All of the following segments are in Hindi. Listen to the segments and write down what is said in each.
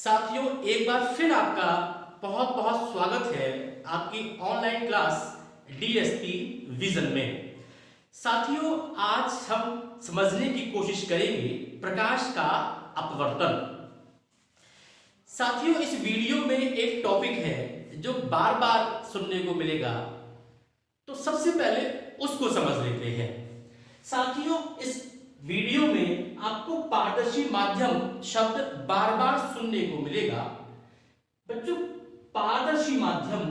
साथियों, एक बार फिर आपका बहुत बहुत स्वागत है आपकी ऑनलाइन क्लास डीएसपी विजन में। साथियों, आज हम समझने की कोशिश करेंगे प्रकाश का अपवर्तन। साथियों, इस वीडियो में एक टॉपिक है जो बार बार सुनने को मिलेगा, तो सबसे पहले उसको समझ लेते हैं। साथियों, इस वीडियो में आपको पारदर्शी माध्यम शब्द बार बार सुनने को मिलेगा। बच्चों, पारदर्शी माध्यम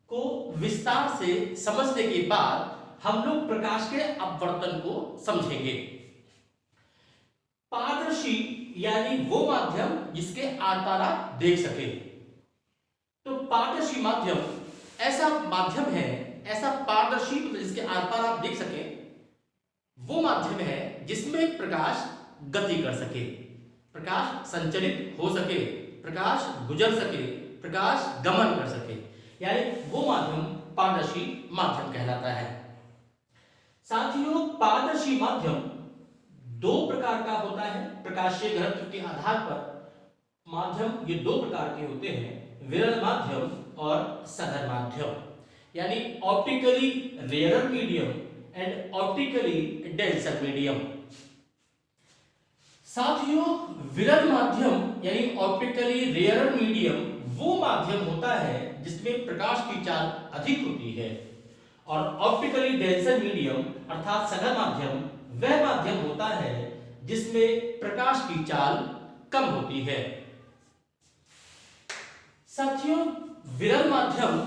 को विस्तार से समझने के बाद हम लोग प्रकाश के अपवर्तन को समझेंगे। पारदर्शी यानी वो माध्यम जिसके आर पार आप देख सके। तो पारदर्शी माध्यम ऐसा माध्यम है, ऐसा पारदर्शी जिसके आर पार आप देख सके, वो माध्यम है जिसमें प्रकाश गति कर सके, प्रकाश संचलित हो सके, प्रकाश गुजर सके, प्रकाश गमन कर सके, यानी वो माध्यम पारदर्शी माध्यम कहलाता है। साथियों, पारदर्शी माध्यम दो प्रकार का होता है। प्रकाशीय घनत्व के आधार पर माध्यम ये दो प्रकार के होते हैं, विरल माध्यम और सघन माध्यम, यानी optically rare medium and optically denser medium. साथियों, विरल माध्यम यानी ऑप्टिकली रेयर मीडियम वो माध्यम होता है जिसमें प्रकाश की चाल अधिक होती है, और ऑप्टिकली डेंसर मीडियम अर्थात सघन माध्यम वह माध्यम होता है जिसमें प्रकाश की चाल कम होती है। साथियों, विरल माध्यम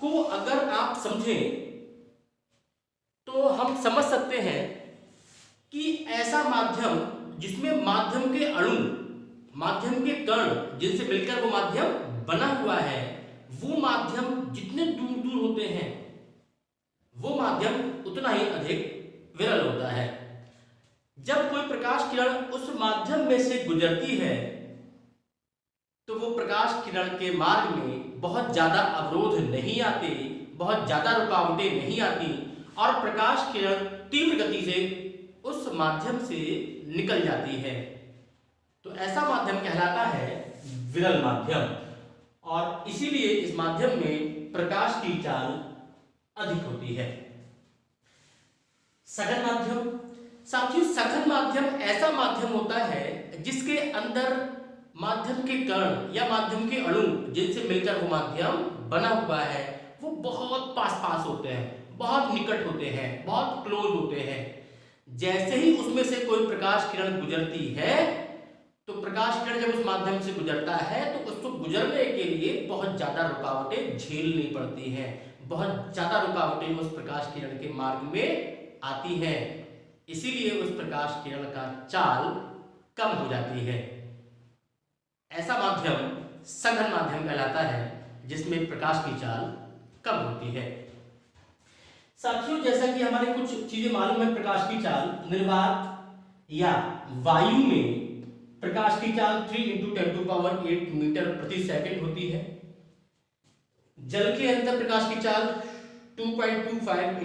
को अगर आप समझें तो हम समझ सकते हैं कि ऐसा माध्यम जिसमें माध्यम के अणु, माध्यम के कण जिनसे मिलकर वो माध्यम बना हुआ है, वो माध्यम जितने दूर दूर होते हैं वो माध्यम उतना ही अधिक विरल होता है। जब कोई प्रकाश किरण उस माध्यम में से गुजरती है तो वो प्रकाश किरण के मार्ग में बहुत ज्यादा अवरोध नहीं आते, बहुत ज्यादा रुकावटें नहीं आती, और प्रकाश किरण तीव्र गति से उस माध्यम से निकल जाती है। तो ऐसा माध्यम कहलाता है विरल माध्यम, और इसीलिए इस माध्यम में प्रकाश की चाल अधिक होती है। सघन माध्यम। साथियों, सघन माध्यम ऐसा माध्यम होता है जिसके अंदर माध्यम के कण या माध्यम के अणु जिनसे मिलकर वो माध्यम बना हुआ है वो बहुत पास पास होते हैं, बहुत निकट होते हैं, बहुत क्लोज होते हैं। जैसे ही उसमें से कोई प्रकाश किरण गुजरती है तो प्रकाश किरण जब उस माध्यम से गुजरता है तो उसको गुजरने के लिए बहुत ज्यादा रुकावटें झेलनी पड़ती हैं, बहुत ज्यादा रुकावटें उस प्रकाश किरण के मार्ग में आती हैं, इसीलिए उस प्रकाश किरण का चाल कम हो जाती है। ऐसा माध्यम सघन माध्यम कहलाता है जिसमें प्रकाश की चाल कम होती है। साथियों, जैसा कि हमारे कुछ चीजें मालूम है प्रकाश की चाल, निर्वात या वायु में प्रकाश की चाल 3 × 10⁸ मीटर प्रति सेकंड होती है। जल के अंदर प्रकाश की चाल 2.25 ×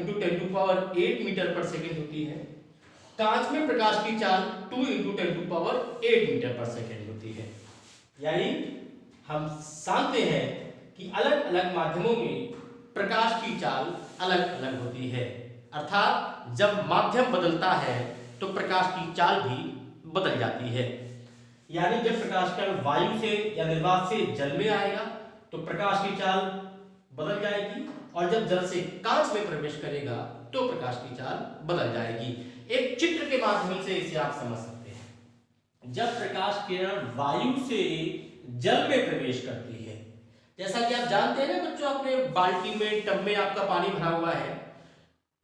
10⁸ मीटर पर सेकंड होती है। कांच में प्रकाश की चाल 2 × 10⁸ मीटर पर सेकंड होती है। यानी हम जानते हैं कि अलग अलग माध्यमों में प्रकाश की चाल अलग अलग होती है, अर्थात जब माध्यम बदलता है तो प्रकाश की चाल भी बदल जाती है। यानी जब प्रकाश कण वायु से या निर्वात से जल में आएगा तो प्रकाश की चाल बदल जाएगी, और जब जल से कांच में प्रवेश करेगा तो प्रकाश की चाल बदल जाएगी। एक चित्र के माध्यम से इसे आप समझ सकते हैं। जब प्रकाश किरण वायु से जल में प्रवेश करती है, जैसा कि आप जानते हैं ना बच्चों, अपने बाल्टी में टब में आपका पानी भरा हुआ है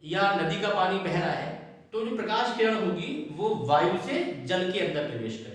या नदी का पानी बह रहा है, तो जो प्रकाश किरण होगी वो वायु से जल के अंदर प्रवेश करेगी।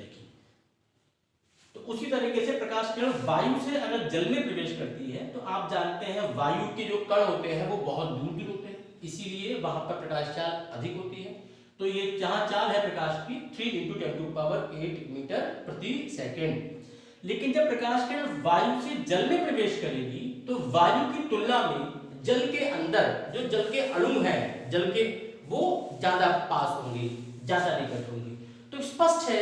तो उसी तरीके से प्रकाश किरण वायु से अगर जल में प्रवेश करती है तो आप जानते हैं वायु के जो कण होते हैं वो बहुत दूर दूर होते हैं, इसीलिए वहां पर प्रकाश चाल अधिक होती है। तो ये जहां चाल है प्रकाश की 3 × 10⁸ मीटर प्रति सेकंड। लेकिन जब प्रकाश किरण वायु से जल में प्रवेश करेगी तो वायु की तुलना में जल के अंदर जो जल के अणु हैं, जल के, वो ज्यादा पास होंगे, ज्यादा निकट होंगे। तो स्पष्ट है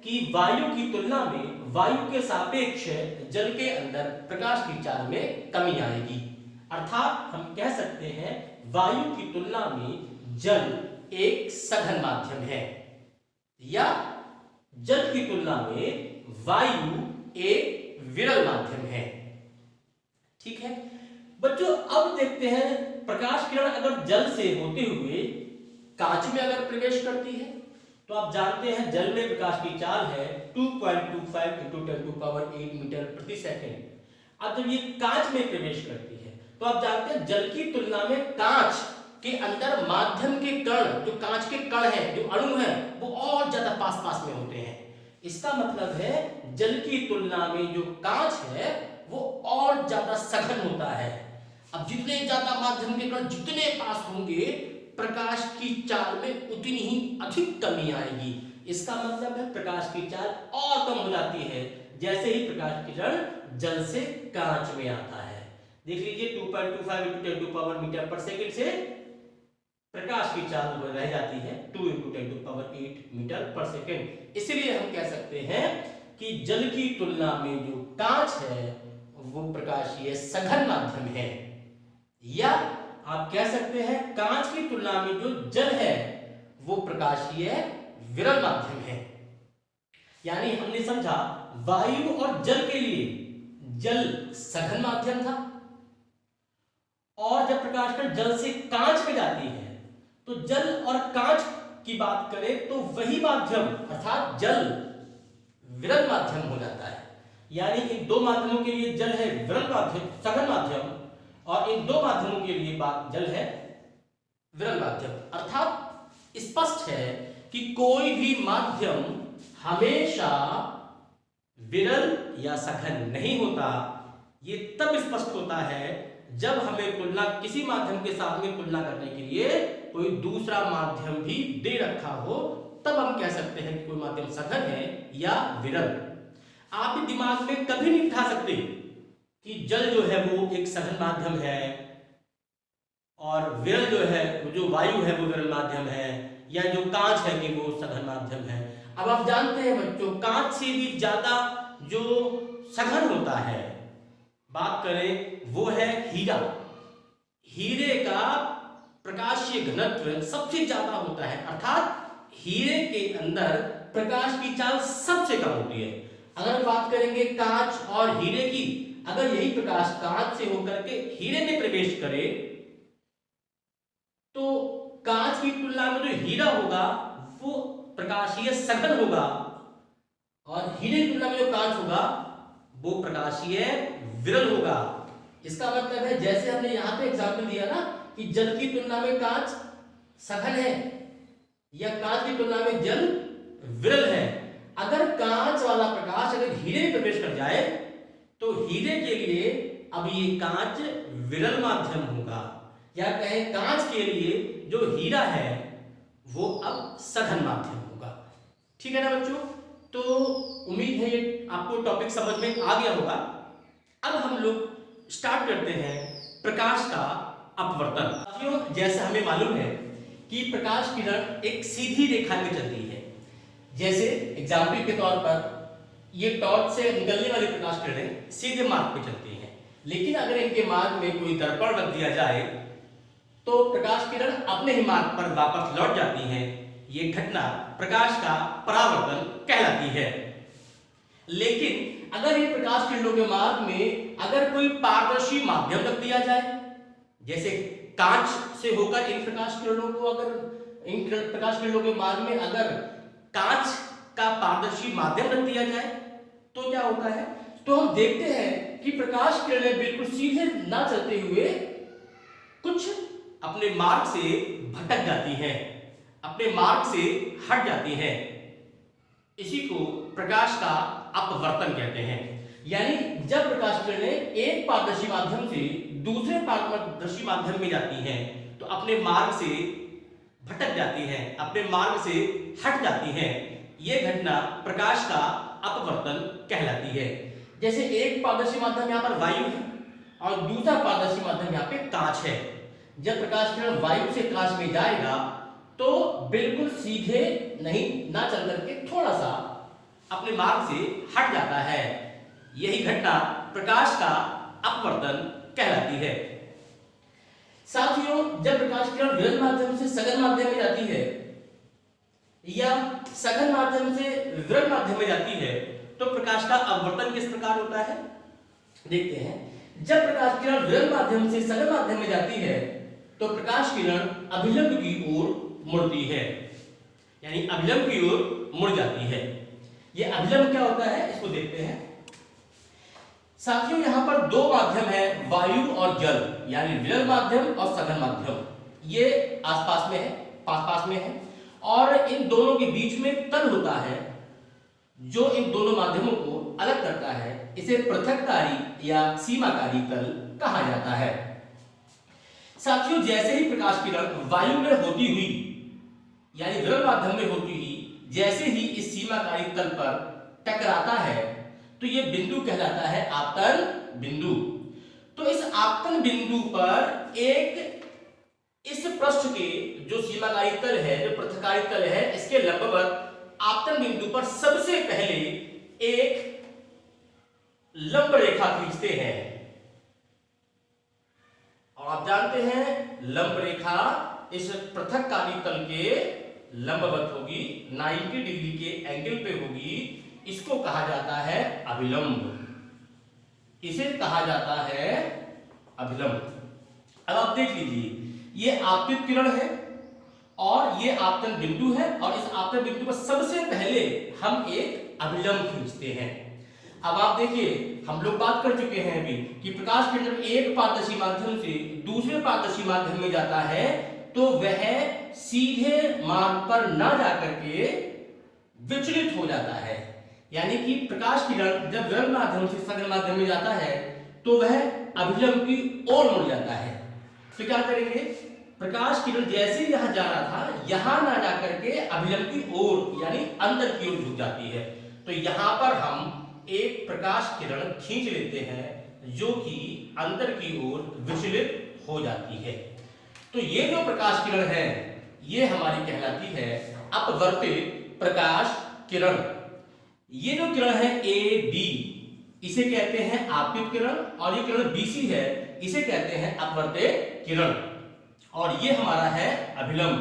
कि वायु की तुलना में वायु के सापेक्ष जल के अंदर प्रकाश की चाल में कमी आएगी। अर्थात हम कह सकते हैं वायु की तुलना में जल एक सघन माध्यम है, या जल की तुलना में वायु एक विरल माध्यम है। ठीक है बच्चों, अब देखते हैं प्रकाश किरण अगर जल से होते हुए कांच में अगर प्रवेश करती है तो आप जानते हैं जल में प्रकाश की चाल है 2.25 × 10⁸ मीटर प्रति सेकंड। अब जब ये कांच में प्रवेश करती है तो आप जानते हैं जल की तुलना में कांच के अंदर माध्यम के कण, जो कांच के कण हैं, जो अणु हैं, वो और ज्यादा पास पास में होते हैं। इसका मतलब है जल की तुलना में जो कांच है वो और ज्यादा सघन होता है। अब जितने ज्यादा माध्यम के कण जितने पास होंगे प्रकाश की चाल में उतनी ही अधिक कमी आएगी। इसका मतलब है प्रकाश की चाल और कम हो जाती है जैसे ही प्रकाश की किरण जल से कांच में आता है। देख लीजिए 2.25 × 10⁸ मीटर पर सेकंड से प्रकाश की चाल रह जाती है 2 × 10⁸ मीटर पर सेकंड। इसलिए हम कह सकते हैं कि जल की तुलना में जो कांच है वो प्रकाशीय सघन माध्यम है, या आप कह सकते हैं कांच की तुलना में जो जल है वो प्रकाशीय विरल माध्यम है। यानी हमने समझा वायु और जल के लिए जल सघन माध्यम था, और जब प्रकाश कण जल से कांच में जाती है तो जल और कांच की बात करें तो वही माध्यम अर्थात जल विरल माध्यम हो जाता है। यानी इन दो माध्यमों के लिए जल है विरल माध्यम, सघन माध्यम, और इन दो माध्यमों के लिए जल है विरल माध्यम। अर्थात स्पष्ट है कि कोई भी माध्यम हमेशा विरल या सघन नहीं होता। ये तब स्पष्ट होता है जब हमें तुलना किसी माध्यम के साथ में तुलना करने के लिए कोई दूसरा माध्यम भी दे रखा हो, तब हम कह सकते हैं कि कोई माध्यम सघन है या विरल। आप दिमाग में कभी नहीं बिठा सकते कि जल जो है वो एक सघन माध्यम है और विरल जो है जो वायु है वो विरल माध्यम है, या जो कांच है कि वो सघन माध्यम है। अब आप जानते हैं बच्चों कांच से भी ज्यादा जो सघन होता है बात करें वो है हीरा। हीरे का प्रकाशीय घनत्व सबसे ज्यादा होता है, अर्थात हीरे के अंदर प्रकाश की चाल सबसे कम होती है। अगर बात करेंगे कांच और हीरे की, अगर यही प्रकाश कांच से होकर के हीरे में प्रवेश करे तो कांच की तुलना में जो हीरा होगा वो प्रकाशीय सघन होगा, और हीरे की तुलना में जो कांच होगा वो प्रकाशीय विरल होगा। इसका मतलब है जैसे हमने यहां पे एग्जाम्पल दिया ना कि जल की तुलना में कांच सघन है या कांच की तुलना में जल विरल है। अगर कांच वाला प्रकाश अगर हीरे में प्रवेश कर जाए तो हीरे के लिए अब ये कांच विरल माध्यम होगा, या कहें कांच के लिए जो हीरा है वो अब सघन माध्यम होगा। ठीक है ना बच्चों, तो उम्मीद है ये आपको टॉपिक समझ में आ गया होगा। अब हम लोग स्टार्ट करते हैं प्रकाश का अपवर्तन। साथियों जैसा हमें मालूम है कि प्रकाश किरण एक सीधी रेखा में चलती है। जैसे एग्जाम्पल के तौर पर ये टॉर्च से निकलने वाली प्रकाश किरणें सीधे मार्ग पे चलती हैं, लेकिन अगर इनके मार्ग में कोई दर्पण रख दिया जाए तो प्रकाश किरण अपने ही मार्ग पर वापस लौट जाती हैं। ये घटना प्रकाश का परावर्तन कहलाती है। लेकिन अगर ये प्रकाश किरणों के मार्ग में अगर कोई पारदर्शी माध्यम रख दिया जाए, जैसे कांच से होकर इन प्रकाश किरणों को अगर इन प्रकाश किरणों के मार्ग में अगर कांच का पारदर्शी माध्यम रख दिया जाए तो क्या होता है, तो हम देखते हैं कि प्रकाश किरणें बिल्कुल सीधे ना चलते हुए कुछ अपने मार्ग से भटक जाती हैं, अपने मार्ग से हट जाती हैं। इसी को प्रकाश का अपवर्तन कहते हैं। यानी जब प्रकाश किरणें एक पारदर्शी माध्यम से दूसरे पारदर्शी माध्यम में जाती हैं तो अपने मार्ग से भटक जाती हैं, अपने मार्ग से हट जाती हैं। यह घटना प्रकाश का अपवर्तन कहलाती है। जैसे एक पारदर्शी माध्यम यहाँ पर वायु है और दूसरा पारदर्शी माध्यम यहाँ पे कांच है। जब प्रकाश किरण वायु से कांच में जाएगा तो बिल्कुल सीधे नहीं ना चल करके थोड़ा सा अपने मार्ग से हट जाता है। यही घटना प्रकाश का अपवर्तन कहलाती है। साथियों, जब प्रकाश किरण विरल माध्यम से सघन माध्यम में जाती है या सघन माध्यम से विरल माध्यम में जाती है तो प्रकाश का अपवर्तन किस प्रकार होता है, देखते हैं। जब प्रकाश किरण विरल माध्यम से सघन माध्यम में जाती है तो प्रकाश किरण अभिलंब की ओर मुड़ती है, यानी अभिलंब की ओर मुड़ जाती है। यह अभिलंब क्या होता है, इसको देखते हैं। साथियों, यहां पर दो माध्यम है, वायु और जल, यानी विरल माध्यम और सघन माध्यम। ये आसपास में है, पास-पास में है, और इन दोनों के बीच में तल होता है जो इन दोनों माध्यमों को अलग करता है। इसे पृथककारी या सीमाकारी तल कहा जाता है। साथियों, जैसे ही प्रकाश किरण वायु में होती हुई यानी विरल माध्यम में होती हुई जैसे ही इस सीमाकारी तल पर टकराता है तो यह बिंदु कहलाता है आपतन बिंदु। तो इस आपतन बिंदु पर एक इस पृष्ठ के जो सीमाकारी तल है, जो पृथकारी तल है, इसके लंबवत आपतन बिंदु पर सबसे पहले एक लंब रेखा खींचते हैं। और आप जानते हैं लंब रेखा इस पृथककारी तल के लंबवत होगी, 90 डिग्री के एंगल पे होगी। इसको कहा जाता है अभिलंब। इसे कहा जाता है अभिलंब। अब आप देख लीजिए, ये आपतित किरण है और ये आपतन बिंदु है, और इस आपतन बिंदु पर सबसे पहले हम एक अभिलंब खींचते हैं। अब आप देखिए, हम लोग बात कर चुके हैं अभी कि प्रकाश किरण जब एक पारदर्शी माध्यम से दूसरे पारदर्शी माध्यम में जाता है तो वह सीधे मार्ग पर ना जाकर के विचलित हो जाता है। यानी कि प्रकाश किरण जब विरल माध्यम से सघन माध्यम में जाता है तो वह अभिलंब की ओर मुड़ जाता है। तो क्या करेंगे, प्रकाश किरण जैसे यहां जा रहा था, यहां ना जाकर के अभिलंब की ओर यानी अंदर की ओर झुक जाती है। तो यहां पर हम एक प्रकाश किरण खींच लेते हैं जो कि अंदर की ओर विचलित हो जाती है। तो ये जो प्रकाश किरण है ये हमारी कहलाती है अपवर्तित प्रकाश किरण। ये जो किरण है ए बी, इसे कहते हैं आपतित किरण, और ये किरण बीसी है, इसे कहते हैं अपवर्तित किरण, और ये हमारा है अभिलंब।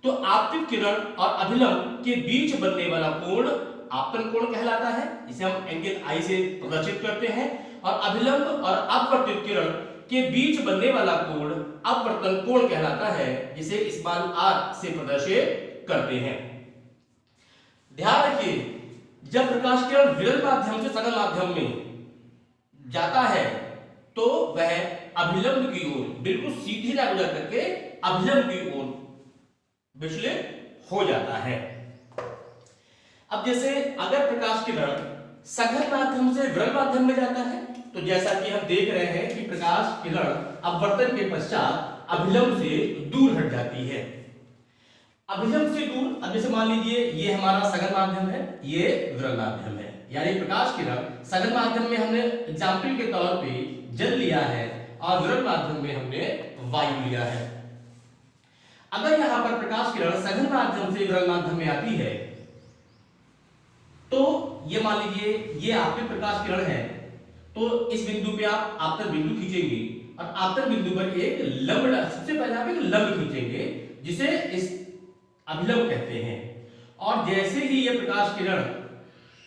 तो आपतित किरण और अभिलंब के बीच बनने वाला कोण आपतन कोण कहलाता है, इसे हम एंगल आई से प्रदर्शित करते हैं। और अभिलंब और अपवर्तित किरण के बीच बनने वाला कोण अपवर्तन कोण कहलाता है, जिसे इस मान R से प्रदर्शित करते हैं। ध्यान रखिए, जब प्रकाश किरण विरल माध्यम से सघन माध्यम में जाता है तो वह अभिलंब की ओर बिल्कुल सीधी ना गुजर करके अभिलंब की ओर विचलित हो जाता है। अब जैसे अगर प्रकाश किरण सघन माध्यम से विरल माध्यम में जाता है तो जैसा कि हम देख रहे हैं कि प्रकाश किरण अपवर्तन के पश्चात अभिलंब से दूर हट जाती है। अभिलंब से दूर, अब जैसे मान लीजिए ये हमारा सघन माध्यम है, ये विरल माध्यम है, यानी प्रकाश किरण सघन माध्यम में हमने एग्जाम्पल के तौर पे जल लिया है और विरल माध्यम में हमने वायु लिया है। अगर यहां पर प्रकाश किरण सघन माध्यम से विरल माध्यम में आती है तो ये मान लीजिए ये आपके प्रकाश किरण है, तो इस बिंदु पे आप आपतन बिंदु खींचेंगे और आपतन बिंदु पर एक लंब, सबसे पहले आप एक लंब खींचेंगे जिसे इस अभिलंब कहते हैं। और जैसे ही ये प्रकाश किरण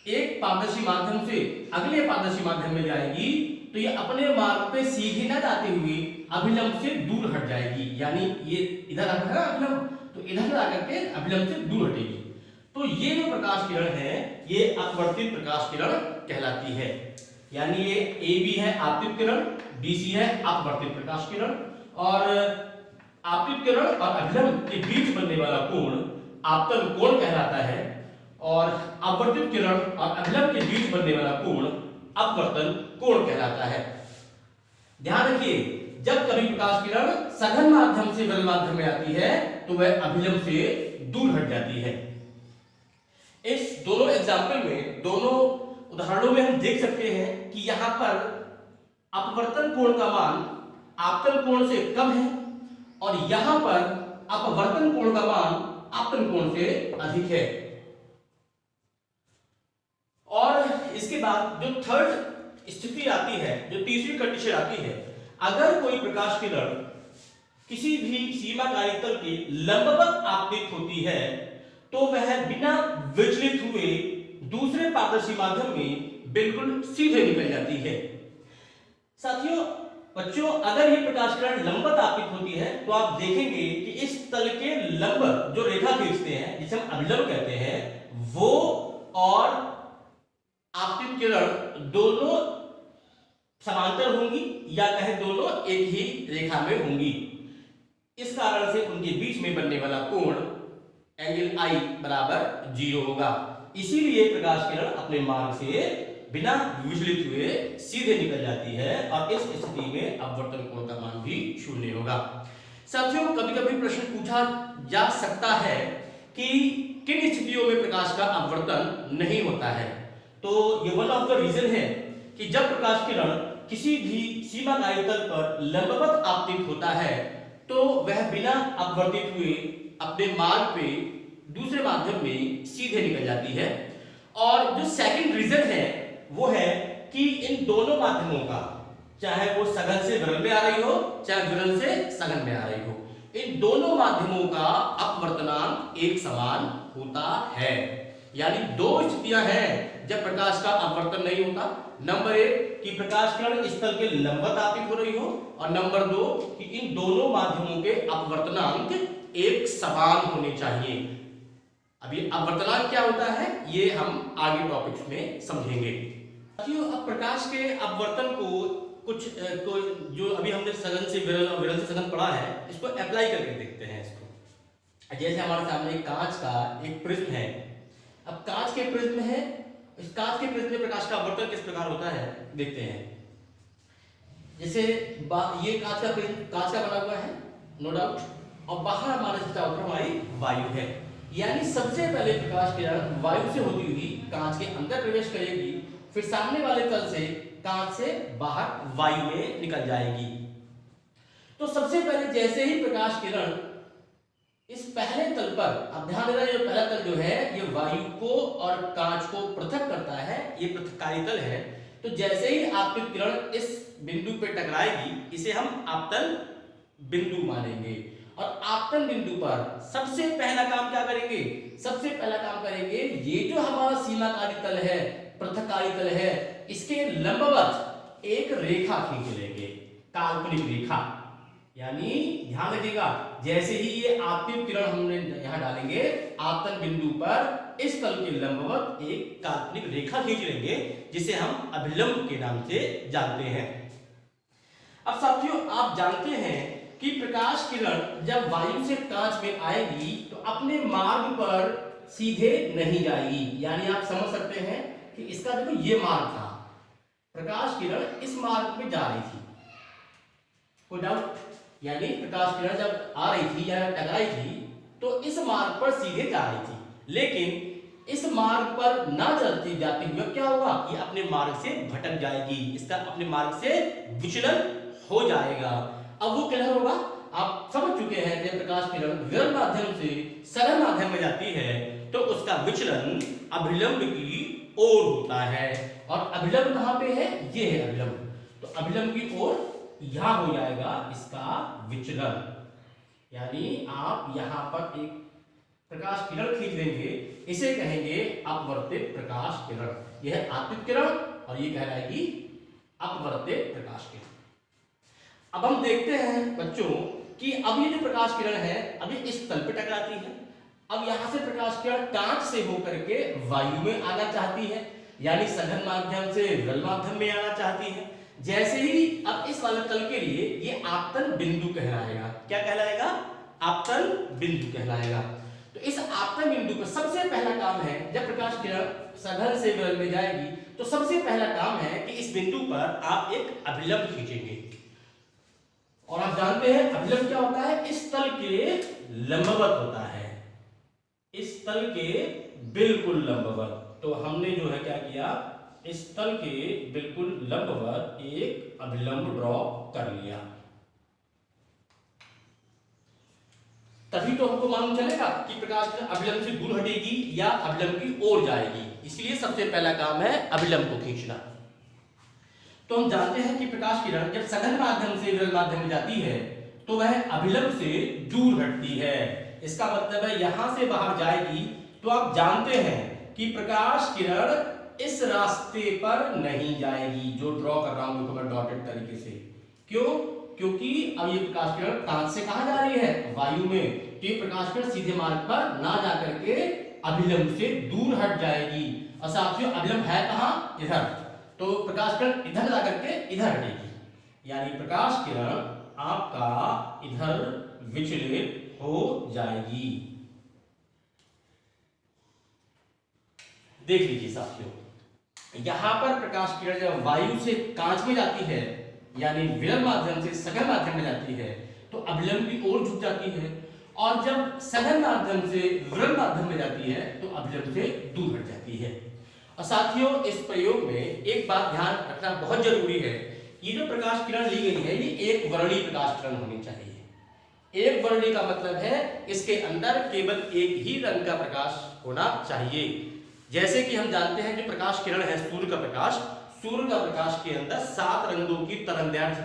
एक पारदर्शी माध्यम से अगले पारदर्शी माध्यम में जाएगी तो ये अपने मार्ग पे सीधे ना जाते हुए अभिलंब से दूर हट जाएगी, यानी ये इधर आ रहा है अभिलंब, तो इधर आकर के अभिलंब से दूर हटेगी। तो ये जो प्रकाश किरण है ये अपवर्तित प्रकाश किरण कहलाती है, यानी ये ए बी है आपतित किरण, बी सी है अपवर्तित प्रकाश किरण, और आपतित किरण और अभिलंब के बीच बनने वाला कोण आपतन कोण कहलाता है, और अपवर्तित किरण और अभिलंब के बीच बनने वाला कोण अपवर्तन कोण कहलाता है। ध्यान रखिए, जब कभी प्रकाश किरण सघन माध्यम से विरल माध्यम में आती है तो वह अभिलंब से दूर हट जाती है। इस दोनों एग्जाम्पल में, दोनों उदाहरणों में हम देख सकते हैं कि यहां पर अपवर्तन कोण का मान आपतन कोण से कम है और यहां पर अपवर्तन कोण का मान आपतन कोण से अधिक है। और इसके बाद जो थर्ड स्थिति आती है, जो तीसरी कंडीशन आती है, अगर कोई प्रकाश किरण किसी भी सीमाकारी तल के लंबवत आपतित होती है तो वह बिना विचलित हुए दूसरे पारदर्शी माध्यम में बिल्कुल सीधे निकल जाती है। साथियों, बच्चों, अगर ये प्रकाश किरण लंबवत आपतित होती है तो आप देखेंगे कि इस तल के लंब जो रेखा खींचते हैं, जिसे हम अभिलंब कहते हैं, वो और आपतित किरण दोनों समांतर होंगी या कहे दोनों एक ही रेखा में होंगी। इस कारण से उनके बीच में बनने वाला कोण एंगल आई बराबर 0 होगा। इसीलिए प्रकाश किरण अपने मार्ग से बिना विचलित हुए सीधे निकल जाती है और इस स्थिति में अपवर्तन कोण का मान भी 0 होगा। साथियों, कभी-कभी प्रश्न पूछा जा सकता है कि किन स्थितियों में प्रकाश का अपवर्तन नहीं होता है। तो ये वन ऑफ द रीजन है कि जब प्रकाश किरण किसी भी सीमाकारी तल पर लंबवत आपतित होता है तो वह बिना अपवर्तित हुए अपने मार्ग पे दूसरे माध्यम में सीधे निकल जाती है। और जो सेकंड रीजन है वो है कि इन दोनों माध्यमों का, चाहे वो सघन से विरल में आ रही हो, चाहे विरल से सघन में आ रही हो, इन दोनों माध्यमों का अपवर्तनांक एक समान होता है। यानी दो स्थितियां हैं जब प्रकाश का अपवर्तन नहीं होता। नंबर 1 कि प्रकाश किरण इस तल के लंबवत आपतित हो रही हो, और नंबर 2 कि इन दोनों माध्यमों के अपवर्तनांक एक समान होने चाहिए। अभी अपवर्तनांक क्या होता है ये हम आगे टॉपिक्स में समझेंगे। साथियों, अब प्रकाश के अपवर्तन को कुछ जो अभी हमने सघन से विरल और विरल से सघन पढ़ा है, इसको अप्लाई करके देखते हैं। इसको जैसे हमारे सामने कांच का एक प्रिज्म है। अब कांच के प्रिज्म है, इस कांच के प्रिज्म में प्रकाश का अपवर्तन किस प्रकार होता है देखते हैं। जैसे ये कांच का प्रिज्म कांच का बना हुआ है, नो डाउट, और बाहर हमारे हमारी वायु है। यानी सबसे पहले प्रकाश किरण वायु से होती हुई कांच के अंदर प्रवेश करेगी, फिर सामने वाले तल से कांच से बाहर वायु में निकल जाएगी। तो सबसे पहले जैसे ही प्रकाश किरण इस पहले तल पर, अब ध्यान देना, ये पहला तल जो है ये वायु को और कांच को पृथक करता है, ये पृथककारी तल है। तो जैसे ही आपतित किरण इस बिंदु पे टकराएगी, इसे हम आपतन बिंदु मानेंगे। और आपतन बिंदु पर सबसे पहला काम क्या करेंगे? सबसे पहला काम करेंगे, ये जो हमारा सीमाकारी तल है, पृथककारी तल है, इसके लंबवत एक रेखा खींच लेंगे, काल्पनिक रेखा। यानी ध्यान रखिएगा, जैसे ही ये आपतित किरण हमने यहां डालेंगे, आपतन बिंदु पर इस तल के लंबवत एक काल्पनिक रेखा खींच लेंगे, जिसे हम अभिलंब के नाम से जानते हैं। अब साथियों, आप जानते हैं कि प्रकाश किरण जब वायु से कांच में आएगी तो अपने मार्ग पर सीधे नहीं जाएगी। यानी आप समझ सकते हैं कि इसका देखो ये मार्ग था, प्रकाश किरण इस मार्ग में जा रही थी, कोई डाउट? यानी प्रकाश किरण जब आ रही थी या टकराई थी तो इस मार्ग पर सीधे जा रही थी, लेकिन इस मार्ग पर ना चलती जाते हुए क्या होगा, ये अपने मार्ग से भटक जाएगी, इसका अपने मार्ग से विचलन हो जाएगा। अब वो क्या होगा, आप समझ चुके हैं कि प्रकाश किरण विरल माध्यम से सरल माध्यम में जाती है तो उसका विचलन अभिलंब की ओर होता है। और अभिलंब कहां पे है? ये है अभिलंब। तो अभिलंब की ओर यहां हो जाएगा इसका विचलन। यानी आप यहां पर एक प्रकाश किरण खींच देंगे, इसे कहेंगे अपवर्तित प्रकाश किरण। यह है आपतित किरण और ये कहलाएगी अपवर्तित प्रकाश किरण। अब हम देखते हैं बच्चों कि अब ये जो प्रकाश किरण है अभी इस तल पे टकराती है। अब यहां से प्रकाश किरण कांच से होकर के वायु में आना चाहती है, यानी सघन माध्यम से विरल माध्यम में आना चाहती है। जैसे ही अब इस वाले तल के लिए ये आपतन बिंदु कहलाएगा। क्या कहलाएगा? आपतन बिंदु कहलाएगा। तो इस आपतन बिंदु पर सबसे पहला काम है, जब प्रकाश किरण सघन से विरल में जाएगी तो सबसे पहला काम है कि इस बिंदु पर आप एक अभिलंब खींचेंगे। और आप जानते हैं अभिलंब क्या होता है? इस तल के लंबवत होता है, इस तल के बिल्कुल लंबवत। तो हमने जो है क्या किया, इस तल के बिल्कुल लंबवत एक अभिलंब ड्रॉ कर लिया। तभी तो हमको मालूम चलेगा कि प्रकाश किरण अभिलंब से दूर हटेगी या अभिलंब की ओर जाएगी। इसलिए सबसे पहला काम है अभिलंब को खींचना। तो हम जानते हैं कि प्रकाश किरण जब सघन माध्यम से विरल माध्यम में जाती है तो वह अभिलंब से दूर हटती है। इसका मतलब है यहां से बाहर जाएगी तो आप जानते हैं कि प्रकाश किरण इस रास्ते पर नहीं जाएगी, जो ड्रॉ कर रहा हूं मैं डॉटेड तरीके से। क्यों? क्योंकि अब ये प्रकाश किरण कांच से कहां जा रही है? वायु में। तो ये प्रकाश किरण सीधे मार्ग पर ना जाकर के अभिलंब से दूर हट जाएगी। और साथियों अभिलंब है कहां? इधर। तो प्रकाश किरण इधर जाकर के इधर हटेगी, यानी प्रकाश किरण आपका इधर विचलित हो जाएगी। देख लीजिए साथियों, यहां पर प्रकाश किरण जब वायु से कांच में जाती है यानी विरल माध्यम से सघन माध्यम में जाती है तो अभिलंब की ओर झुक जाती है, और जब सघन माध्यम से विरल माध्यम में जाती है तो अभिलंब से दूर हट जाती है। और साथियों इस प्रयोग में एक बात ध्यान रखना बहुत जरूरी है, ये जो प्रकाश किरण ली गई है ये एक वर्णी प्रकाश किरण होनी चाहिए। एक वर्णी का मतलब है इसके अंदर केवल एक ही रंग का प्रकाश होना चाहिए। जैसे कि हम जानते हैं कि प्रकाश किरण है सूर्य का प्रकाश, सूर्य का प्रकाश के अंदर 7 रंगों की तरंगदैर्घ्य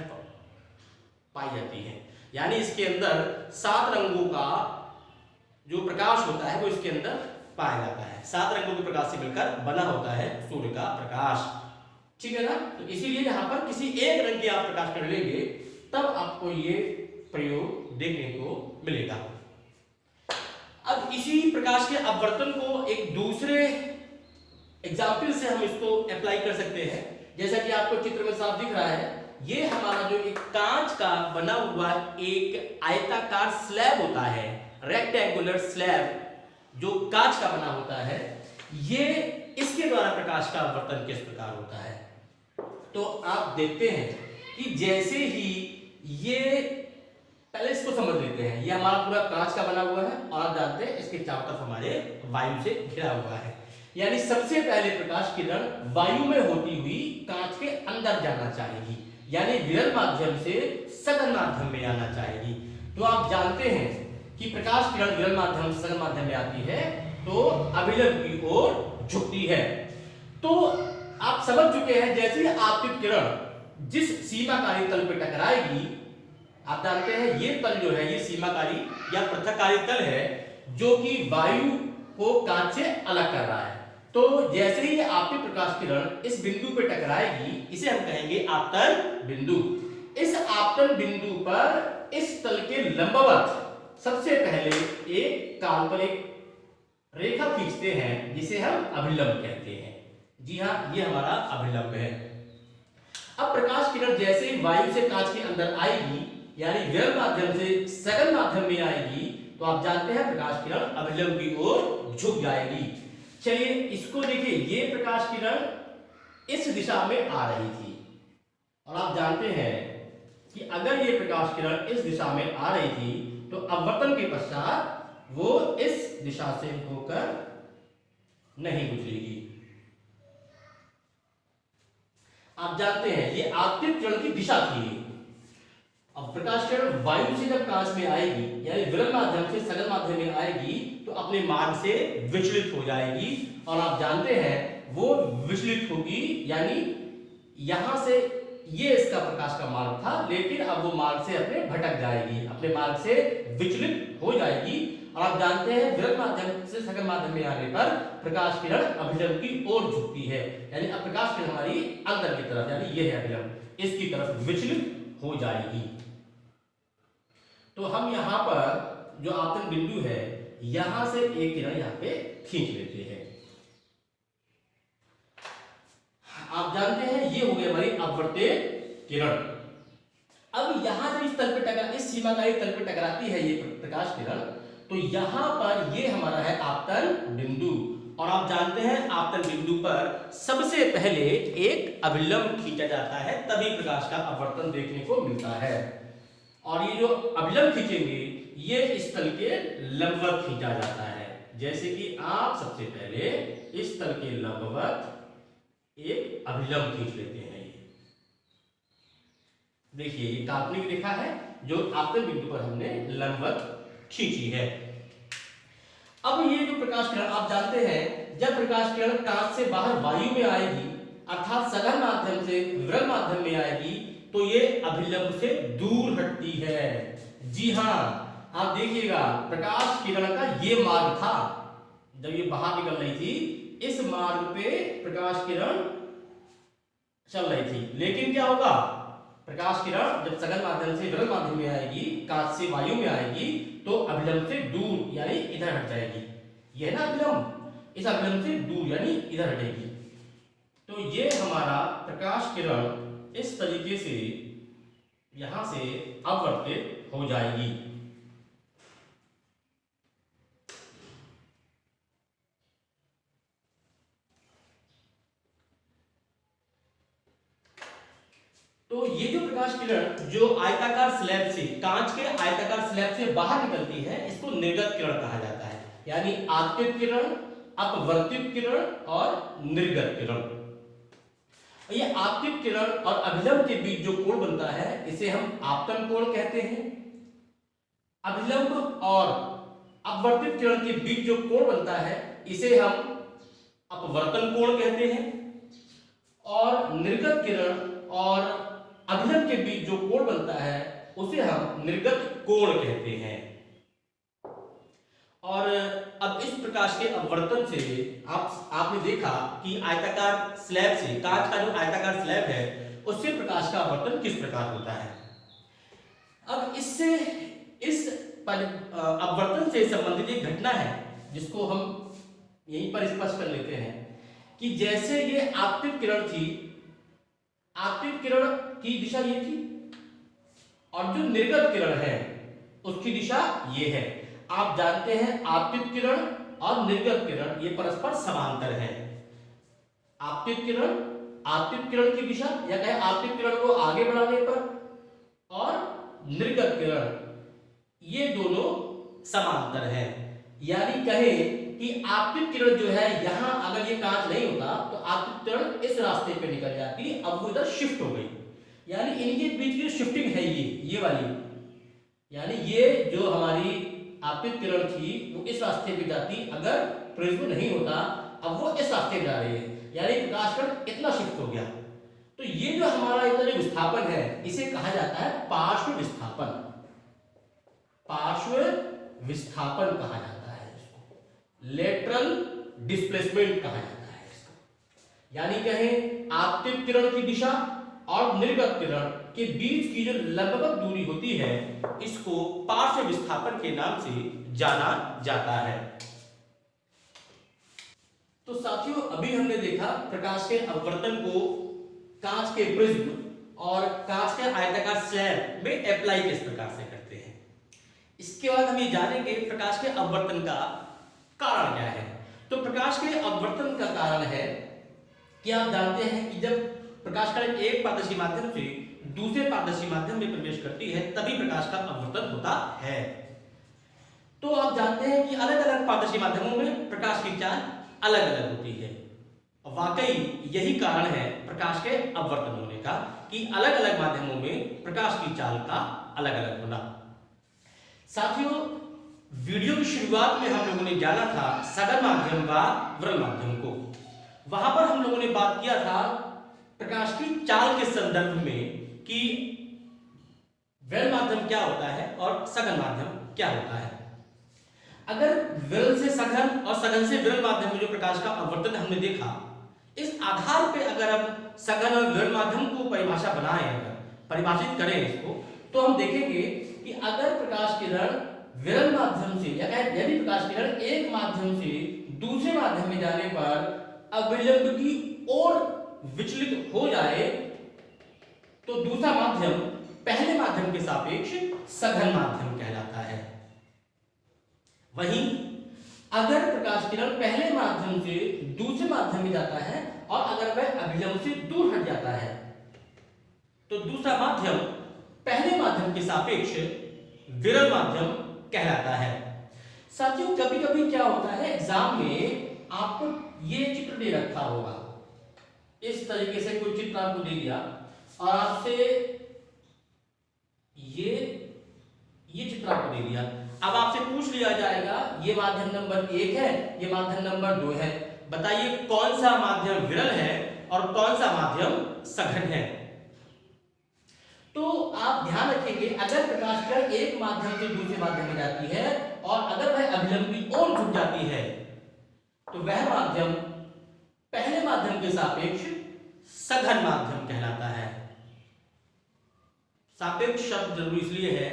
पाई जाती है, यानी इसके अंदर 7 रंगों का जो प्रकाश होता है वो इसके अंदर पाया जाता है। 7 रंगों के प्रकाश से मिलकर बना होता है सूर्य का प्रकाश, ठीक है ना। तो इसीलिए यहाँ पर किसी एक रंग की आप प्रकाश कर लेंगे तब आपको ये प्रयोग देखने को मिलेगा। अब इसी प्रकाश के अपवर्तन को एक दूसरे एग्जाम्पल से हम इसको अप्लाई कर सकते हैं। जैसा कि आपको चित्र में साफ दिख रहा है, ये हमारा जो एक कांच का बना हुआ एक आयताकार स्लैब होता है, रेक्टेंगुलर स्लैब जो कांच का बना होता है, ये इसके द्वारा प्रकाश का अपवर्तन किस प्रकार होता है। तो आप देखते हैं कि जैसे ही ये, पहले इसको समझ लेते हैं, ये हमारा पूरा कांच का बना हुआ है और आप जानते हैं इसके चारों तरफ हमारे वायु से घिरा हुआ है, यानी सबसे पहले प्रकाश किरण वायु में होती हुई कांच के अंदर जाना चाहेगी, यानी विरल माध्यम से सघन माध्यम में आना चाहेगी। तो आप जानते हैं कि प्रकाश किरण विरल माध्यम से सघन माध्यम में आती है तो अभिलंब की ओर झुकती है। तो आप समझ चुके हैं जैसे ही आपकी किरण जिस सीमाकारी तल पर टकराएगी, आप जानते हैं ये तल जो है ये सीमाकारी या पृथककारी तल है जो कि वायु को कांच से अलग कर रहा है। तो जैसे ही आपकी प्रकाश किरण इस बिंदु पर टकराएगी, इसे हम कहेंगे आपतन बिंदु। इस आपतन बिंदु पर इस तल के लंबवत सबसे पहले एक काल्पनिक रेखा खींचते हैं जिसे हम अभिलंब कहते हैं। जी हाँ, ये हमारा अभिलंब है। अब प्रकाश किरण जैसे ही वायु से कांच के अंदर आएगी यानी विरल माध्यम से सघन माध्यम में आएगी तो आप जानते हैं प्रकाश किरण अभिलंब की ओर झुक जाएगी। चलिए इसको देखिए, ये प्रकाश किरण इस दिशा में आ रही थी और आप जानते हैं कि अगर ये प्रकाश किरण इस दिशा में आ रही थी तो अपवर्तन के पश्चात वो इस दिशा से होकर नहीं गुजरेगी। आप जानते हैं ये आपतित किरण की दिशा थी। अब प्रकाश किरण वायु से जब कांच में आएगी यानी विरल माध्यम से सघन माध्यम में आएगी तो अपने मार्ग से विचलित हो जाएगी और आप जानते हैं वो विचलित होगी, यानी यहां से ये इसका प्रकाश का मार्ग था लेकिन अब वो मार्ग से अपने भटक जाएगी, अपने मार्ग से विचलित हो जाएगी। और आप जानते हैं विरल माध्यम से सघन माध्यम में आने पर प्रकाश किरण अभिलंब की ओर झुकती है, यानी अब प्रकाश किरण हमारी अंदर की तरफ यानी ये है अभिलंब, इसकी तरफ विचलित हो जाएगी। तो हम यहां पर जो आपतन बिंदु है यहां से एक किरण यहां पे खींच लेते हैं। आप जानते हैं ये हो गई हमारी अपवर्तित किरण। अब यहां से इस तल पे टकरा, इस सीमाकारी तल पे टकराती है ये प्रकाश किरण, तो यहां पर ये हमारा है आपतन बिंदु और आप जानते हैं आपतन बिंदु पर सबसे पहले एक अभिलंब खींचा जाता है तभी प्रकाश का अपवर्तन देखने को मिलता है। और ये जो अभिलंब खींचेंगे ये इस तल के लंबवत खींचा जाता है। जैसे कि आप सबसे पहले इस तल के लंबवत एक अभिलंब खींच लेते हैं। देखिए ये काल्पनिक रेखा है जो आपतन बिंदु पर हमने लंबवत खींची है। अब ये जो प्रकाश किरण आप जानते हैं, जब प्रकाश किरण कांच से बाहर वायु में आएगी अर्थात सघन माध्यम से विरल माध्यम में आएगी तो ये अभिलंब से दूर हटती है। जी हाँ, आप देखिएगा प्रकाश किरण का ये मार्ग था, जब ये बाहर निकल रही थी इस मार्ग पे प्रकाश किरण चल रही थी। लेकिन क्या होगा, प्रकाश किरण जब सघन माध्यम से विरल माध्यम में आएगी, कांच से वायु में आएगी तो अभिलंब से दूर यानी इधर हट जाएगी। यह है ना अभिलंब, इस अभिलंब से दूर यानी इधर हटेगी। तो ये हमारा प्रकाश किरण इस तरीके से यहां से अपवर्तित हो जाएगी। तो ये जो प्रकाश किरण जो आयताकार स्लैब से, कांच के आयताकार स्लैब से बाहर निकलती है, इसको निर्गत किरण कहा जाता है। यानी आपतित किरण, अपवर्तित किरण और निर्गत किरण। ये आपतित किरण और अभिलंब के बीच जो कोण बनता है इसे हम आपतन कोण कहते हैं। अभिलंब और अपवर्तित किरण के बीच जो कोण बनता है इसे हम अपवर्तन कोण कहते हैं। और निर्गत किरण और अभिलंब के बीच जो कोण बनता है उसे हम निर्गत कोण कहते हैं। और अब इस प्रकाश के अपवर्तन से आपने देखा कि आयताकार स्लैब से, कांच का जो आयताकार स्लैब है उससे प्रकाश का अपवर्तन किस प्रकार होता है। अब इससे इस अपवर्तन से संबंधित एक घटना है जिसको हम यहीं पर स्पष्ट कर लेते हैं कि जैसे ये आपतित किरण थी, आपतित किरण की दिशा ये थी और जो निर्गत किरण है उसकी दिशा ये है। आप जानते हैं आपतित किरण और निर्गत किरण ये परस्पर समांतर है। आपतित किरण की दिशा या कहें आपतित किरण को आगे बढ़ाने पर और निर्गत किरण ये दोनों समांतर है। यानी कहें कि आपतित किरण जो है यहां अगर ये कांच नहीं होता तो आपतित किरण इस रास्ते पे निकल जाती, अब वो इधर शिफ्ट हो गई। यानी इनके बीच की शिफ्टिंग है ये वाली, यानी ये जो हमारी आपतित किरण थी वो इस रास्ते पे जाती, अगर प्रिज्म नहीं होता अब वो इस रास्ते पे जा रही है, यानी प्रकाश कण इतना शिफ्ट हो गया। तो ये जो हमारा इतना जो विस्थापन है इसे कहा जाता है पार्श्व विस्थापन। पार्श्व विस्थापन कहा जाता है इसको, लेटरल डिस्प्लेसमेंट कहा जाता है इसको। यानी कहें आपतित किरण की दिशा और निर्गत किरण के बीच की जो लंबवत दूरी होती है इसको पार्श्व विस्थापन के नाम से जाना जाता है। तो साथियों अभी हमने देखा प्रकाश के अपवर्तन को कांच के प्रिज्म और कांच के आयताकार स्लैब में अप्लाई किस प्रकार से करते हैं। इसके बाद हम ये जानेंगे प्रकाश के अपवर्तन का कारण क्या है। तो प्रकाश के अपवर्तन का कारण है कि आप जानते हैं कि जब प्रकाश कण एक पारदर्शी माध्यम से दूसरे पारदर्शी माध्यम में प्रवेश करती है तभी प्रकाश का अपवर्तन होता है। तो आप जानते हैं कि अलग अलग पारदर्शी माध्यमों में प्रकाश की चाल अलग अलग होती है। वाकई यही कारण है प्रकाश के अपवर्तन होने का कि अलग अलग माध्यमों में प्रकाश की चाल का अलग अलग होना। साथियों वीडियो की शुरुआत में हम लोगों ने जाना था सघन माध्यम व विरल माध्यम को। वहां पर हम लोगों ने बात किया था प्रकाश की चाल के संदर्भ में कि विरल माध्यम क्या होता है और सघन माध्यम क्या होता है। अगर विरल से सघन और सघन से विरल माध्यम में जो प्रकाश का अपवर्तन हमने देखा, इस आधार पे अगर हम सघन और विरल माध्यम को परिभाषा बनाएं, अगर परिभाषित करें इसको, तो हम देखेंगे कि अगर प्रकाश किरण विरल माध्यम से या यदि प्रकाश किरण एक माध्यम से दूसरे माध्यम में जाने पर अभिलंब की ओर विचलित हो जाए तो दूसरा माध्यम पहले माध्यम के सापेक्ष सघन माध्यम कहलाता है। वहीं अगर प्रकाश किरण पहले माध्यम से दूसरे माध्यम में जाता है और अगर वह अभिलंब से दूर हट जाता है तो दूसरा माध्यम पहले माध्यम के सापेक्ष विरल माध्यम कहलाता है। साथियों कभी कभी क्या होता है एग्जाम में आपको ये चित्र दे रखा होगा, इस तरीके से कोई चित्र आपको दे दिया और आपसे ये चित्र आपको दे दिया। अब आपसे पूछ लिया जाएगा ये माध्यम नंबर 1 है, ये माध्यम नंबर 2 है, बताइए कौन सा माध्यम विरल है और कौन सा माध्यम सघन है। तो आप ध्यान रखेंगे, अगर प्रकाश किरण एक माध्यम से दूसरे माध्यम में जाती है और अगर वह अभिलंब की ओर झुक जाती है तो वह माध्यम पहले माध्यम के सापेक्ष सघन माध्यम कहलाता है। सापेक्ष शब्द जरूरी इसलिए है,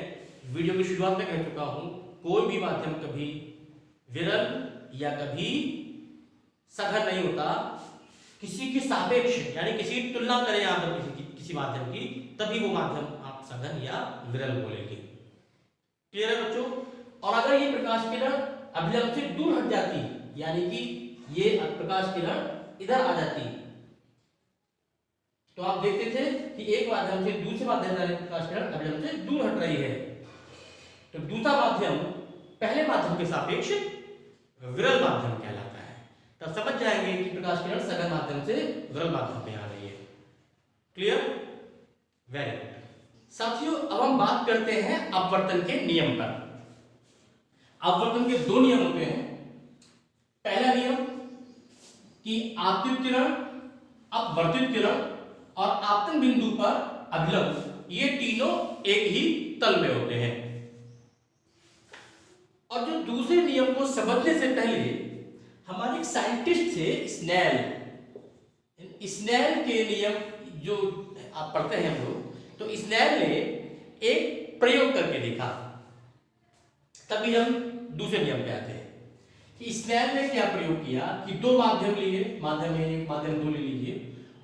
वीडियो की शुरुआत में कह चुका हूं, कोई भी माध्यम कभी विरल या कभी सघन नहीं होता, किसी की सापेक्ष यानी किसी की तुलना करें यहां पर किसी माध्यम की, तभी वो माध्यम आप सघन या विरल बोलेंगे। क्लियर है बच्चों। और अगर ये प्रकाश किरण अभिलंब से दूर हट जाती, यानी कि ये प्रकाश किरण इधर आ जाती, तो आप देखते थे कि एक माध्यम से दूसरे माध्यम में प्रकाश किरण अभिलंब से दूर हट रही है, तो दूसरा माध्यम पहले माध्यम के सापेक्ष विरल माध्यम कहलाता है। तब समझ जाएंगे कि प्रकाश किरण सघन माध्यम से विरल माध्यम में आ रही है। Clear, very good. साथियों अब हम बात करते हैं अपवर्तन के नियम पर। अपवर्तन के दो नियम होते हैं। पहला नियम कि आपतित किरण, अपवर्तित किरण और आपतन बिंदु पर अभिलंब, ये तीनों एक ही तल में होते हैं। और जो दूसरे नियम को समझने से पहले हमारे एक साइंटिस्ट थे स्नेल, स्नेल के नियम जो आप पढ़ते हैं हम लोग, तो स्नेल ने एक प्रयोग करके देखा, तभी हम दूसरे नियम पे आते हैं कि स्नेल ने क्या प्रयोग किया कि दो माध्यम लिए, माध्यम 1 माध्यम 2 ले लीजिए,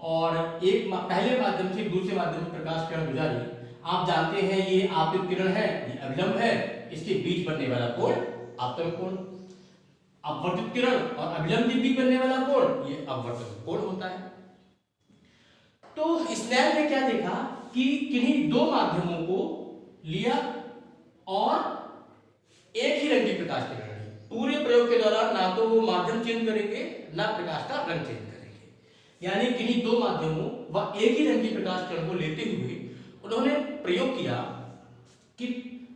और एक पहले माध्यम से दूसरे माध्यम में प्रकाश किरण गुजारी। आप जानते हैं ये आपतित किरण है, ये अभिलंब है, इसके बीच बनने वाला कोण आपतन कोण। अपवर्तित किरण और अभिलंब के बीच बनने वाला कोण ये अपवर्तन कोण होता है। तो स्नेल ने क्या देखा कि किन्हीं दो माध्यमों को लिया और एक ही रंग की प्रकाश किरण ली। पूरे प्रयोग के दौरान ना तो वो माध्यम चेंज करेंगे ना प्रकाश का रंग चेंज करेंगे, यानी किन्हीं दो माध्यमों व एक ही रंग की प्रकाश किरण को लेते हुए उन्होंने प्रयोग किया कि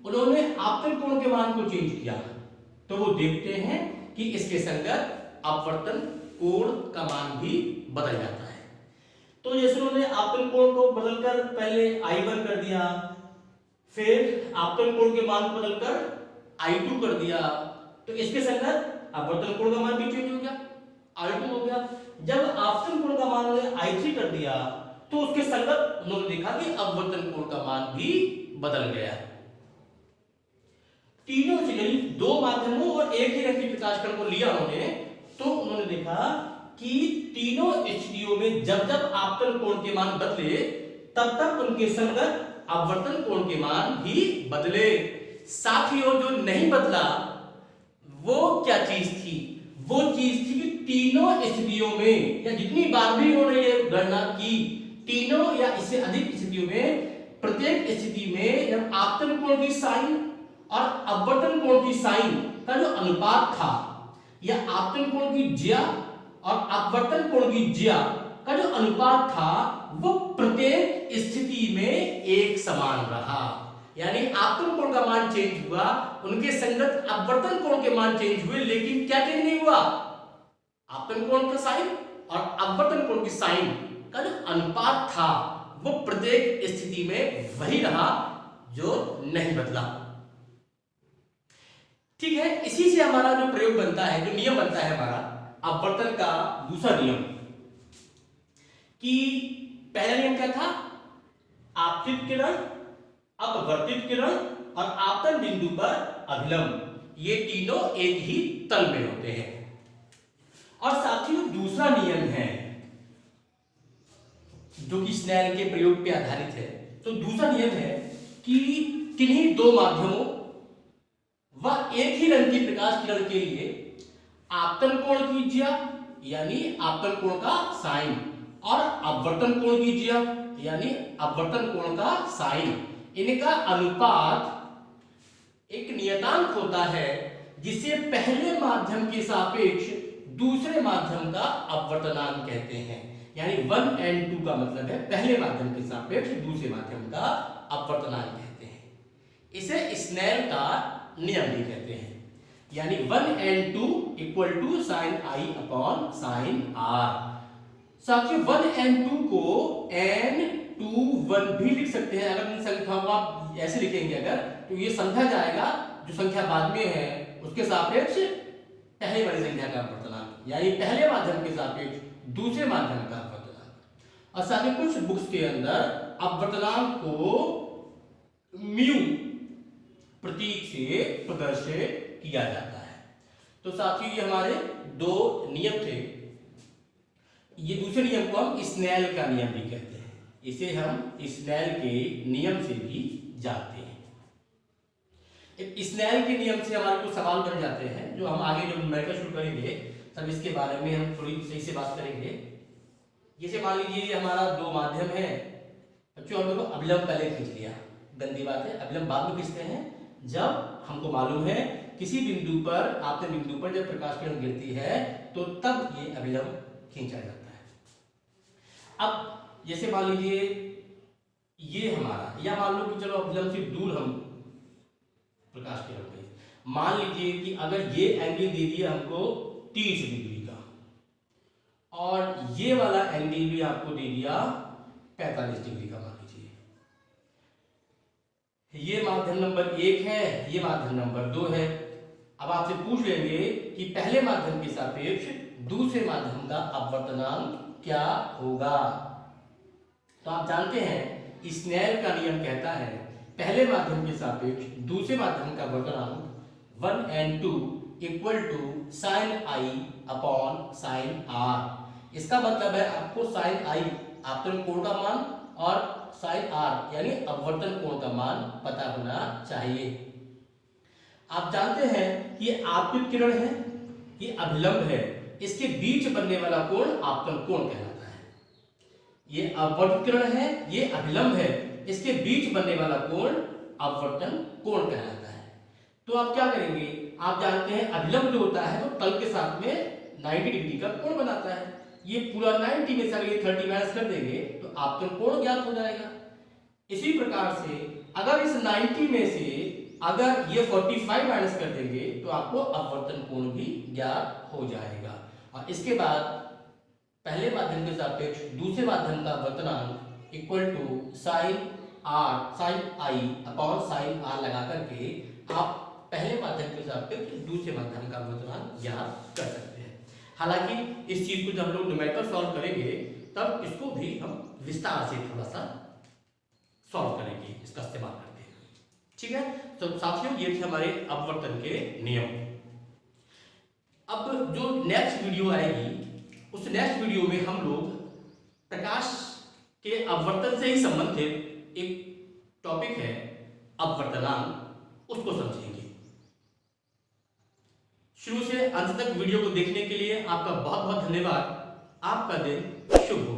उन्होंने आपतन कोण के मान को चेंज किया, तो वो देखते हैं कि इसके संगत अपवर्तन कोण का मान भी बदल जाता है। तो जैसे उन्होंने आपतन कोण को बदलकर पहले I1 कर दिया, फिर आपतन कोण के मान को बदलकर I2 कर दिया, तो इसके संगत अपवर्तन कोण का मान भी चेंज हो गया, I2 हो गया। जब आपतन कोण का मान उन्होंने I3 कर दिया, तो उसके संगत उन्होंने देखा कि अपवर्तन कोण का मान भी बदल गया। तीनों से यानी दो माध्यमों और एक ही रंग की प्रकाश कण को लिया उन्होंने, तो उन्होंने देखा कि तीनों स्थितियों में जब जब आपतन कोण के मान बदले तब तक उनके संगत अपवर्तन कोण के मान भी बदले। साथियों जो नहीं बदला वो क्या चीज थी? वो चीज थी कि तीनों स्थितियों में या जितनी बार भी उन्होंने ये गणना की, तीनों या इससे अधिक स्थितियों में प्रत्येक स्थिति में जब आपतन कोण की साइन और अपवर्तन कोण की साइन का जो अनुपात था, या आपतन कोण की ज्या और अपवर्तन कोण की ज्या का जो अनुपात था, वो प्रत्येक स्थिति में एक समान रहा। यानी आपतन कोण का मान चेंज हुआ, उनके संगत अपवर्तन कोण के मान चेंज हुए, लेकिन क्या चेंज नहीं हुआ? आपतन कोण का साइन और अपवर्तन कोण की साइन का जो अनुपात था वो प्रत्येक स्थिति में वही रहा, जो नहीं बदला। ठीक है, इसी से हमारा जो प्रयोग बनता है, जो नियम बनता है हमारा अपवर्तन का दूसरा नियम, कि पहला नियम क्या था? आपतित किरण, अपवर्तित किरण और आपतन बिंदु पर अभिलंब, ये तीनों एक ही तल में होते हैं। और साथियों दूसरा नियम है जो कि स्नेल के प्रयोग पे आधारित है। तो दूसरा नियम है कि किन्हीं दो माध्यमों व एक ही रंग की प्रकाश किरण के लिए आपतन कोण की ज्या यानी आपतन कोण का साइन और अपवर्तन कोण की ज्या यानी अपवर्तन कोण का साइन, इनका अनुपात एक नियतांक होता है जिसे पहले माध्यम के सापेक्ष दूसरे माध्यम का अपवर्तनांक कहते हैं। यानी 1 और 2 का मतलब है पहले माध्यम के सापेक्ष दूसरे माध्यम का अपवर्तनांक कहते हैं। इसे स्नेल का नियम भी कहते हैं। यानी 1n2 equal to sine i upon sine r. साथियों 1n2 को n21 भी लिख सकते हैं। अगर इन संख्याओं को आप ऐसे लिखेंगे अगर, तो ये समझा जाएगा जो संख्या बाद में है उसके सापेक्ष पहले वाली संख्या का अपवर्तनांक, यानी पहले माध्यम के सापेक्ष दूसरे माध्यम का अपवर्तनांक। और साथ ही कुछ बुक्स के अंदर अपवर्तनांक को म्यू प्रतीक से प्रदर्शित किया जाता है। तो साथियों ये हमारे दो नियम थे। ये दूसरे नियम को हम स्नेल का नियम भी कहते हैं, इसे हम स्नेल के नियम से भी जानते हैं। स्नेल के नियम से हमारे कुछ सवाल बन जाते हैं जो हम आगे जब न्यूमेरिकल शुरू करेंगे तब इसके बारे में हम थोड़ी सही से बात करेंगे। जैसे मान लीजिए ये हमारा दो माध्यम है बच्चों, हम लोग अभिलंब पहले खींच लिया, गंदी बात है। अभिलंब बाद में खींचते हैं जब हमको मालूम है किसी बिंदु पर, आपने बिंदु पर जब प्रकाश किरण गिरती है तो तब ये अभिलंब खींचा जाता है। अब जैसे मान लीजिए ये हमारा, या मान लो कि चलो अभिलंब से दूर हम प्रकाश किरण पे, मान लीजिए कि अगर ये एंगल दे दिया हमको 30 डिग्री का और ये वाला एंगल भी आपको दे दिया 45 डिग्री का, मान लीजिए ये माध्यम नंबर 1 है, ये माध्यम नंबर 2 है। अब आपसे पूछ लेंगे कि पहले माध्यम के सापेक्ष दूसरे माध्यम का अपवर्तनांक क्या होगा। तो आप जानते हैं स्नेल का नियम कहता है पहले माध्यम के सापेक्ष दूसरे माध्यम का अपवर्तनांक 1n2 equal to sine i upon sine r. इसका मतलब है आपको साइन आई आपतन कोण का मान और साइन आर यानी अपवर्तन कोण का मान पता होना चाहिए। आप जानते हैं कि ये आपतित किरण है, ये अभिलंब है, इसके बीच बनने वाला कोण आपतन कोण कहलाता है। ये अपवर्तित किरण है, ये अभिलंब है, इसके बीच बनने वाला कोण अपवर्तन कोण कहलाता है। तो आप क्या करेंगे, आप जानते हैं अभिलंब जो होता है वो तल के साथ में 90 डिग्री का कोण बनाता है। ये पूरा 90 में से अगर ये 30 माइनस कर देंगे तो आपतन कोण ज्ञात हो जाएगा। इसी प्रकार से अगर इस 90 में से अगर ये 45 माइनस कर देंगे तो आपको अपवर्तन कोण भी ज्ञात हो जाएगा। और इसके बाद पहले माध्यम के सापेक्ष दूसरे माध्यम का अपवर्तनांक equal to sine i upon sine r लगा करके आप पहले माध्यम के सापेक्ष दूसरे माध्यम का अपवर्तनांक ज्ञात कर सकते हैं। हालांकि इस चीज को जब हम लोग न्यूमेरिकल सॉल्व करेंगे तब इसको भी हम विस्तार से थोड़ा सा सॉल्व करेंगे, इसका इस्तेमाल करते हैं। ठीक है, तो साथियों ये थे हमारे अपवर्तन के नियम। अब जो नेक्स्ट वीडियो आएगी उस नेक्स्ट वीडियो में हम लोग प्रकाश के अपवर्तन से ही संबंधित एक टॉपिक है अपवर्तनांक, उसको समझेंगे। शुरू से अंत तक वीडियो को देखने के लिए आपका बहुत बहुत धन्यवाद। आपका दिन शुभ हो।